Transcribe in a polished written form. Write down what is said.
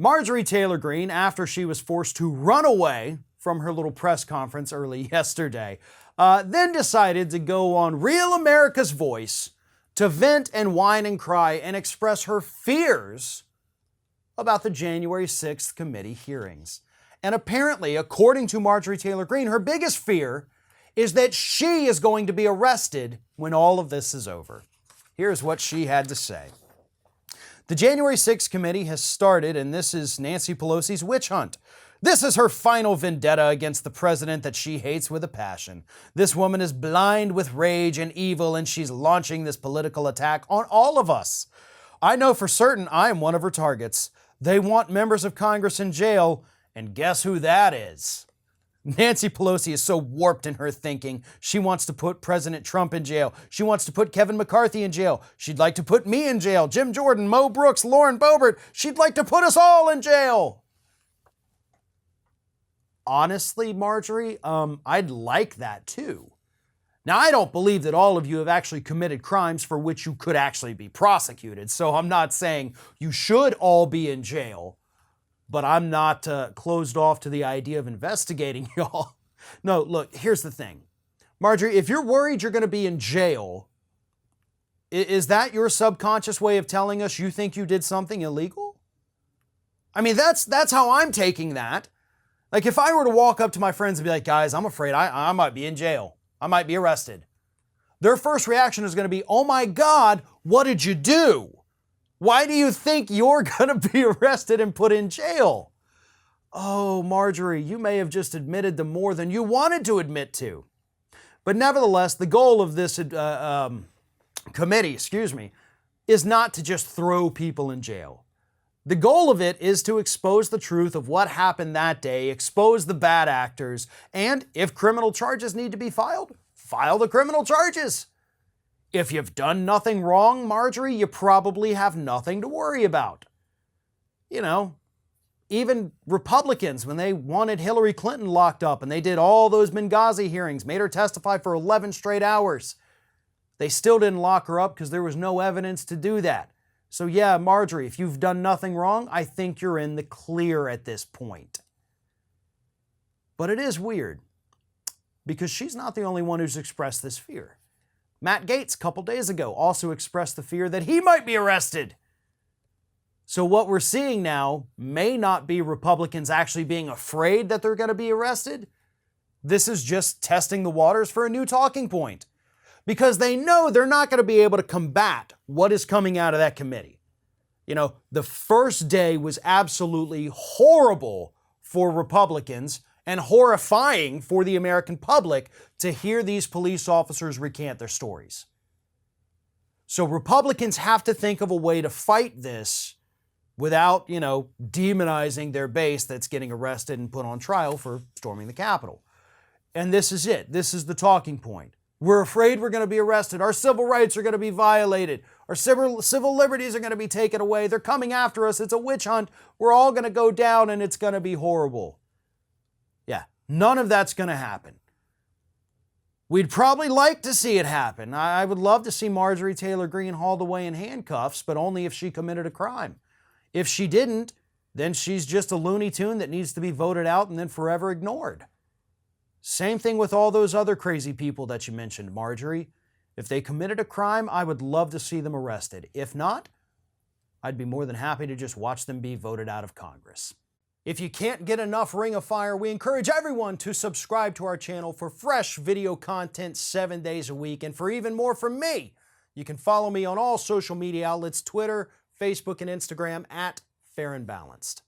Marjorie Taylor Greene, after she was forced to run away from her little press conference early yesterday, then decided to go on Real America's Voice to vent and whine and cry and express her fears about the January 6th committee hearings. And apparently, according to Marjorie Taylor Greene, her biggest fear is that she is going to be arrested when all of this is over. Here's what she had to say. The January 6th committee has started, and this is Nancy Pelosi's witch hunt. This is her final vendetta against the president that she hates with a passion. This woman is blind with rage and evil, and she's launching this political attack on all of us. I know for certain I am one of her targets. They want members of Congress in jail, and guess who that is? Nancy Pelosi is so warped in her thinking. She wants to put President Trump in jail. She wants to put Kevin McCarthy in jail. She'd like to put me in jail, Jim Jordan, Mo Brooks, Lauren Boebert. She'd like to put us all in jail. Honestly, Marjorie, I'd like that too. Now, I don't believe that all of you have actually committed crimes for which you could actually be prosecuted. So I'm not saying you should all be in jail. But I'm not closed off to the idea of investigating y'all. No, look, here's the thing. Marjorie, if you're worried you're going to be in jail, is that your subconscious way of telling us you think you did something illegal? I mean, that's how I'm taking that. Like, if I were to walk up to my friends and be like, guys, I'm afraid I might be in jail. I might be arrested. Their first reaction is going to be, oh my God, what did you do? Why do you think you're going to be arrested and put in jail? Oh, Marjorie, you may have just admitted to more than you wanted to admit to. But nevertheless, the goal of this committee, is not to just throw people in jail. The goal of it is to expose the truth of what happened that day, expose the bad actors, and if criminal charges need to be filed, file the criminal charges. If you've done nothing wrong, Marjorie, you probably have nothing to worry about. You know, even Republicans, when they wanted Hillary Clinton locked up and they did all those Benghazi hearings, made her testify for 11 straight hours, they still didn't lock her up because there was no evidence to do that. So yeah, Marjorie, if you've done nothing wrong, I think you're in the clear at this point. But it is weird because she's not the only one who's expressed this fear. Matt Gaetz, a couple days ago, also expressed the fear that he might be arrested. So what we're seeing now may not be Republicans actually being afraid that they're going to be arrested. This is just testing the waters for a new talking point, because they know they're not going to be able to combat what is coming out of that committee. You know, the first day was absolutely horrible for Republicans and horrifying for the American public to hear these police officers recant their stories. So Republicans have to think of a way to fight this without, demonizing their base that's getting arrested and put on trial for storming the Capitol. And this is it. This is the talking point. We're afraid we're going to be arrested. Our civil rights are going to be violated. Our civil liberties are going to be taken away. They're coming after us. It's a witch hunt. We're all going to go down and it's going to be horrible. Yeah, none of that's going to happen. We'd probably like to see it happen. I would love to see Marjorie Taylor Greene hauled away in handcuffs, but only if she committed a crime. If she didn't, then she's just a Looney Tune that needs to be voted out and then forever ignored. Same thing with all those other crazy people that you mentioned, Marjorie. If they committed a crime, I would love to see them arrested. If not, I'd be more than happy to just watch them be voted out of Congress. If you can't get enough Ring of Fire, we encourage everyone to subscribe to our channel for fresh video content 7 days a week. And for even more from me, you can follow me on all social media outlets, Twitter, Facebook, and Instagram @FairandBalanced.